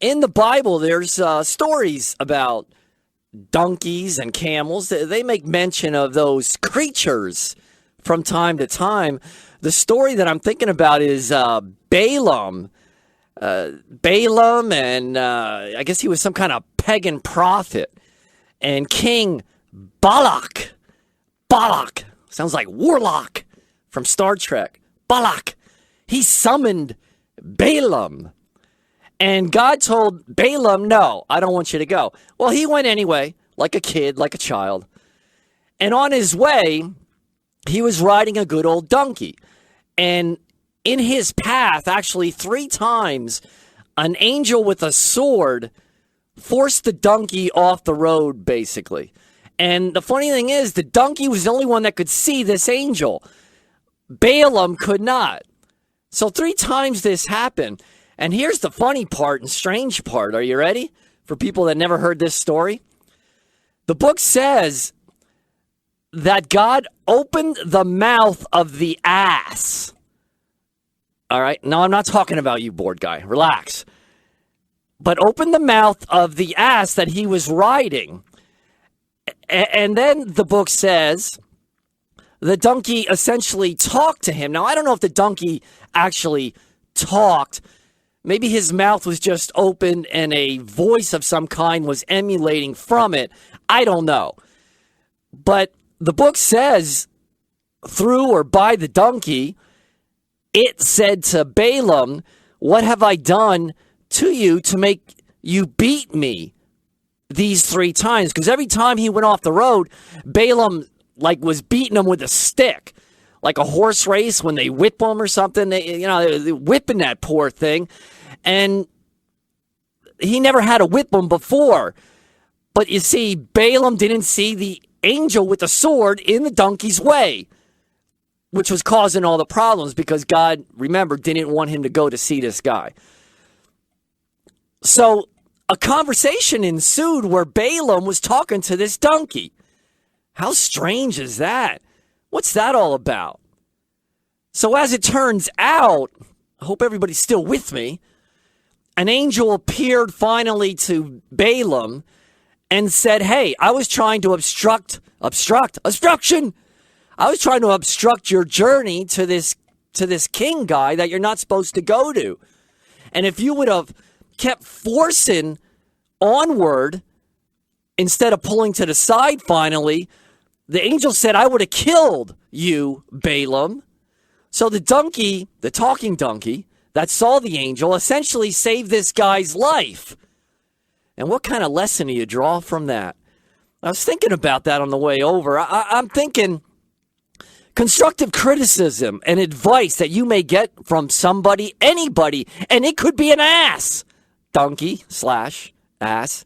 In the Bible, there's stories about donkeys and camels. They make mention of those creatures from time to time. The story that I'm thinking about is Balaam. Balaam, and I guess he was some kind of pagan prophet. And King Balak. Balak. Sounds like Warlock from Star Trek. Balak. He summoned Balaam. And God told Balaam, no, I don't want you to go. Well, he went anyway, like a kid, like a child. And on his way, he was riding a good old donkey. And in his path, actually 3 times, an angel with a sword forced the donkey off the road, basically. And the funny thing is, the donkey was the only one that could see this angel. Balaam could not. So 3 times this happened. And here's the funny part and strange part. Are you ready? For people that never heard this story. The book says that God opened the mouth of the ass. All right. Now, I'm not talking about you, bored guy. Relax. But opened the mouth of the ass that he was riding. And then the book says the donkey essentially talked to him. Now, I don't know if the donkey actually talked. Maybe his mouth was just open and a voice of some kind was emulating from it. I don't know. But the book says, through or by the donkey, it said to Balaam, what have I done to you to make you beat me these 3 times? Because every time he went off the road, Balaam was beating him with a stick. Like a horse race when they whip him or something. They're whipping that poor thing. And he never had to whip him before. But you see, Balaam didn't see the angel with the sword in the donkey's way, which was causing all the problems because God, remember, didn't want him to go to see this guy. So a conversation ensued where Balaam was talking to this donkey. How strange is that? What's that all about? So as it turns out, I hope everybody's still with me, an angel appeared finally to Balaam and said, hey, I was trying to obstruction. I was trying to obstruct your journey to this king guy that you're not supposed to go to. And if you would have kept forcing onward instead of pulling to the side finally, the angel said, I would have killed you, Balaam. So the donkey, the talking donkey that saw the angel, essentially saved this guy's life. And what kind of lesson do you draw from that? I was thinking about that on the way over. I'm thinking constructive criticism and advice that you may get from somebody, anybody, and it could be an ass, donkey/ass.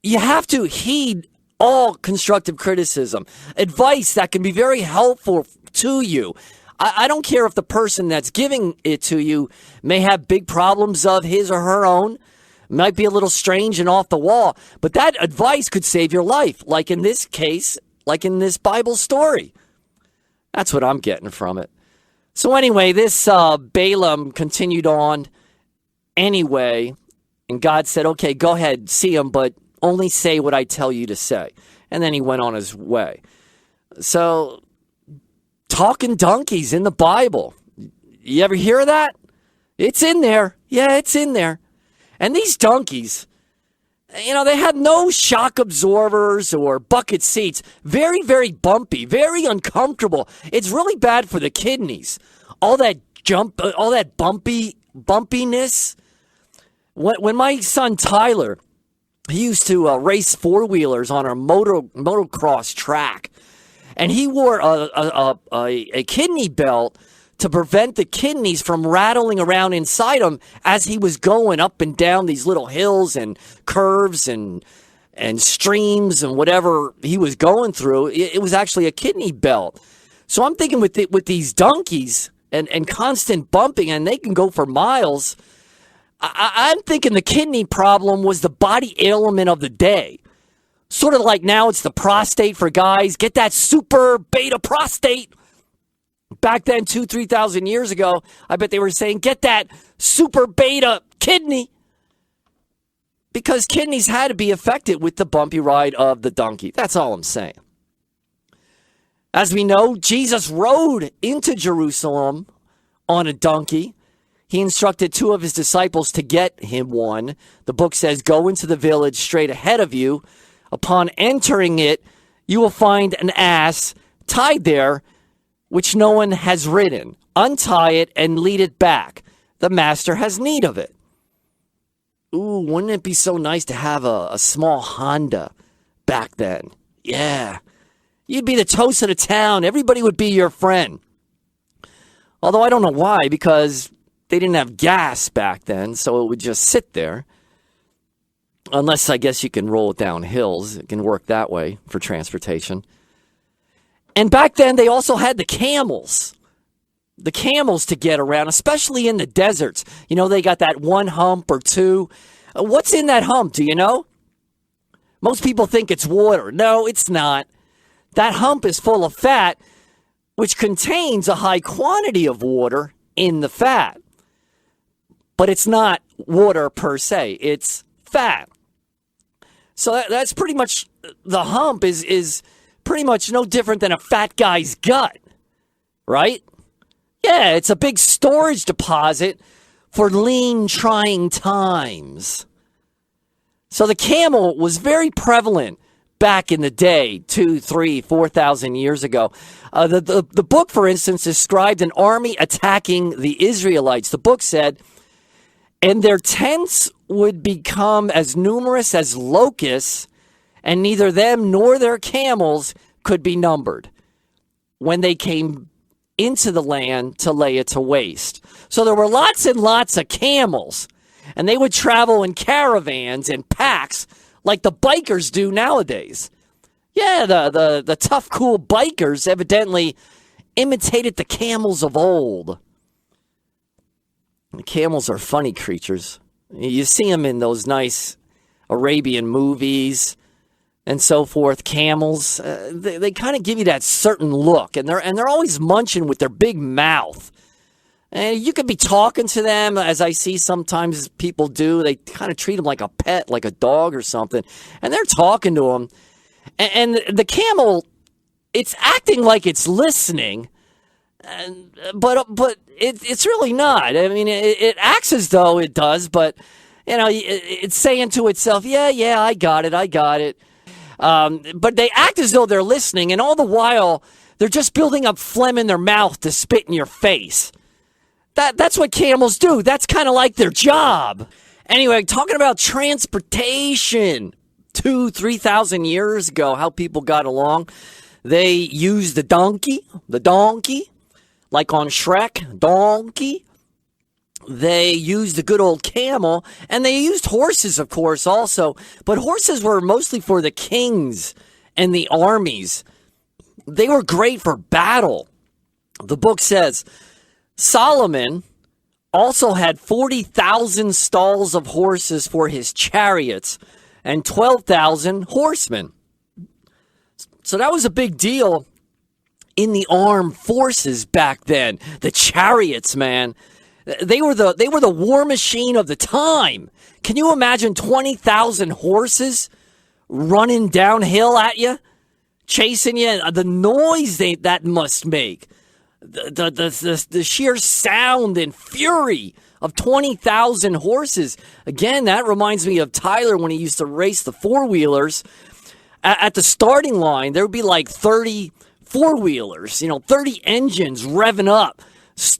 You have to heed all constructive criticism, advice that can be very helpful to you. I don't care if the person that's giving it to you may have big problems of his or her own, might be a little strange and off the wall, but that advice could save your life, like in this case, like in this Bible story. That's what I'm getting from it. So anyway, this Balaam continued on anyway, and God said, okay, go ahead, see him, but only say what I tell you to say. And then he went on his way. So, talking donkeys in the Bible. You ever hear of that? It's in there. Yeah, it's in there. And these donkeys, they had no shock absorbers or bucket seats. Very, very bumpy, very uncomfortable. It's really bad for the kidneys. All that bumpiness. When my son Tyler, he used to race 4-wheelers on our motocross track, and he wore a kidney belt to prevent the kidneys from rattling around inside him as he was going up and down these little hills and curves and streams and whatever he was going through. It was actually a kidney belt. So I'm thinking with these donkeys and constant bumping, and they can go for miles, I'm thinking the kidney problem was the body ailment of the day. Sort of like now it's the prostate for guys. Get that super beta prostate. Back then, 2,000-3,000 years ago, I bet they were saying, get that super beta kidney. because kidneys had to be affected with the bumpy ride of the donkey. That's all I'm saying. As we know, Jesus rode into Jerusalem on a donkey. He instructed 2 of his disciples to get him one. The book says, "Go into the village straight ahead of you. Upon entering it, you will find an ass tied there, which no one has ridden. Untie it and lead it back. The master has need of it." Ooh, wouldn't it be so nice to have a small Honda back then? Yeah. You'd be the toast of the town. Everybody would be your friend. Although I don't know why, because they didn't have gas back then, so it would just sit there. Unless, I guess, you can roll it down hills. It can work that way for transportation. And back then, they also had the camels. The camels to get around, especially in the deserts. You know, they got that one hump or two. What's in that hump, do you know? Most people think it's water. No, it's not. That hump is full of fat, which contains a high quantity of water in the fat. But it's not water per se. It's fat. So that's pretty much, the hump is pretty much no different than a fat guy's gut, right? Yeah, it's a big storage deposit for lean, trying times. So the camel was very prevalent back in the day, 2, 3, 4,000 years ago. The book, for instance, described an army attacking the Israelites. The book said, "And their tents would become as numerous as locusts, and neither them nor their camels could be numbered when they came into the land to lay it to waste." So there were lots and lots of camels, and they would travel in caravans and packs like the bikers do nowadays. Yeah, the tough, cool bikers evidently imitated the camels of old. The camels are funny creatures. You see them in those nice Arabian movies and so forth. Camels, they kind of give you that certain look, and they're always munching with their big mouth. And you could be talking to them, as I see sometimes people do. They kind of treat them like a pet, like a dog or something. And they're talking to them. And the camel, it's acting like it's listening, but it's really not. I mean, it acts as though it does, but, you know, it's saying to itself, yeah, I got it. But they act as though they're listening, and all the while, they're just building up phlegm in their mouth to spit in your face. That's what camels do. That's kind of like their job. Anyway, talking about transportation, 2,000-3,000 years ago, how people got along. They used the donkey, like on Shrek, donkey. They used the good old camel, and they used horses, of course, also. But horses were mostly for the kings and the armies. They were great for battle. The book says, Solomon also had 40,000 stalls of horses for his chariots and 12,000 horsemen. So that was a big deal in the armed forces back then. The chariots, man. They were the war machine of the time. Can you imagine 20,000 horses running downhill at you, chasing you? The noise that must make. The sheer sound and fury of 20,000 horses. Again, that reminds me of Tyler when he used to race the four-wheelers. At the starting line, there would be like 30 four-wheelers, 30 engines revving up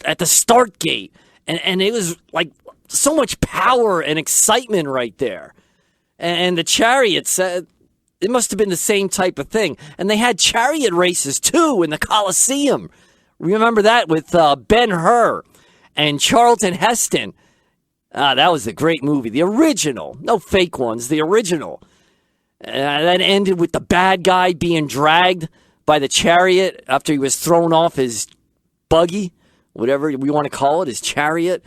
at the start gate. And it was like so much power and excitement right there. And the chariots, it must have been the same type of thing. And they had chariot races, too, in the Colosseum. Remember that with Ben-Hur and Charlton Heston. That was a great movie. The original. No fake ones. The original. That ended with the bad guy being dragged by the chariot after he was thrown off his buggy, whatever we want to call it, his chariot.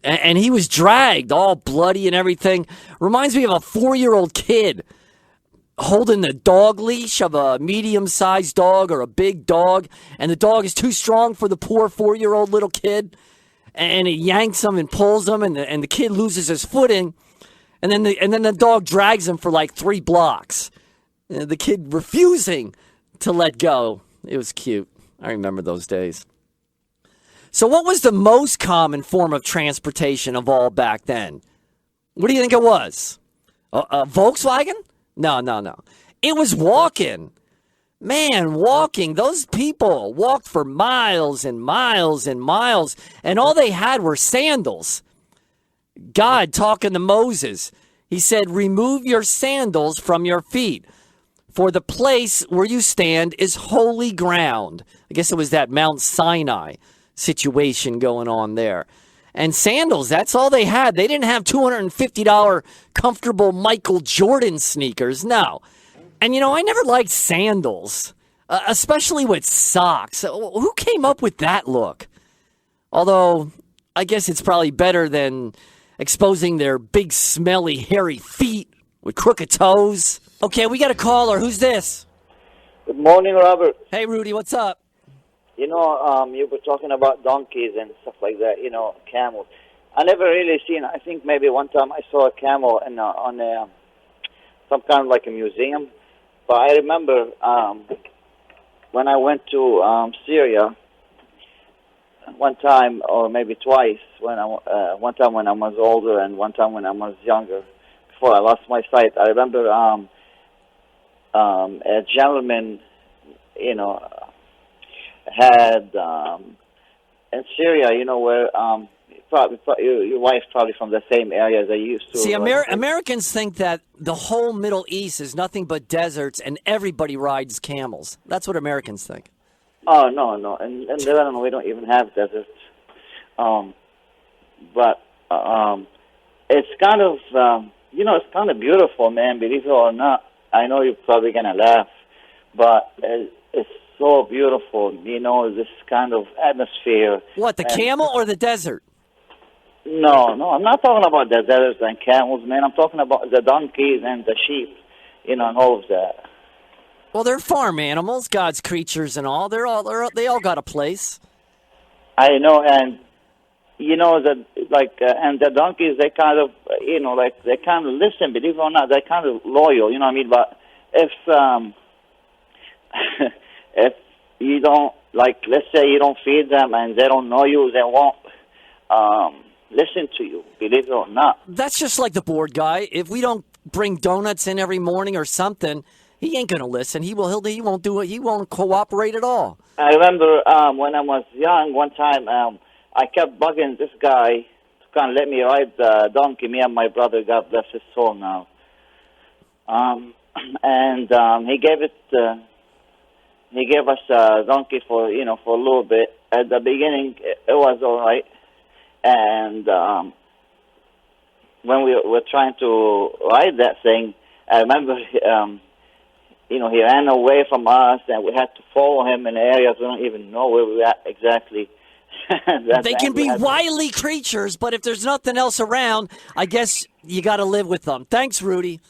And he was dragged all bloody and everything. Reminds me of a 4-year-old kid holding the dog leash of a medium-sized dog or a big dog, and the dog is too strong for the poor 4-year-old little kid, and he yanks him and pulls him, and the kid loses his footing, And then the dog drags him for like 3 blocks. The kid refusing to let go. It was cute. I remember those days. So what was the most common form of transportation of all back then? What do you think it was? A Volkswagen? No. It was walking. Man, walking. Those people walked for miles and miles and miles, and all they had were sandals. God talking to Moses, he said, remove your sandals from your feet, for the place where you stand is holy ground. I guess it was that Mount Sinai situation going on there. And sandals, that's all they had. They didn't have $250 comfortable Michael Jordan sneakers, no. And, I never liked sandals, especially with socks. Who came up with that look? Although, I guess it's probably better than exposing their big, smelly, hairy feet with crooked toes. Okay, we got a caller. Who's this? Good morning, Robert. Hey, Rudy, what's up? You were talking about donkeys and stuff like that, camels. I never really seen, I think maybe one time I saw a camel on some kind of like a museum. But I remember when I went to Syria one time or maybe twice, one time when I was older and one time when I was younger, before I lost my sight. I remember a gentleman, had in Syria, where probably your wife's probably from the same area they used to. See, Americans think that the whole Middle East is nothing but deserts and everybody rides camels. That's what Americans think. Oh, no. In Lebanon, we don't even have deserts. But it's kind of, it's kind of beautiful, man, believe it or not. I know you're probably going to laugh, but it's so beautiful, this kind of atmosphere. What, the camel or the desert? No, I'm not talking about the deserts and camels, man. I'm talking about the donkeys and the sheep, and all of that. Well, they're farm animals, God's creatures and all. They all got a place. I know, and that and the donkeys, they kind of, they kind of listen. Believe it or not, they're kind of loyal. You know what I mean? But if if you don't, let's say you don't feed them and they don't know you, they won't listen to you, believe it or not. That's just like the board guy. If we don't bring donuts in every morning or something, he ain't going to listen. He won't do it. He won't cooperate at all. I remember when I was young, one time I kept bugging this guy to kind of let me ride the donkey, me and my brother, God bless his soul now. He gave us a donkey for a little bit. At the beginning, it was all right. And when we were trying to ride that thing, I remember, he ran away from us, and we had to follow him in areas we don't even know where we were at exactly. They can be wily creatures, but if there's nothing else around, I guess you got to live with them. Thanks, Rudy.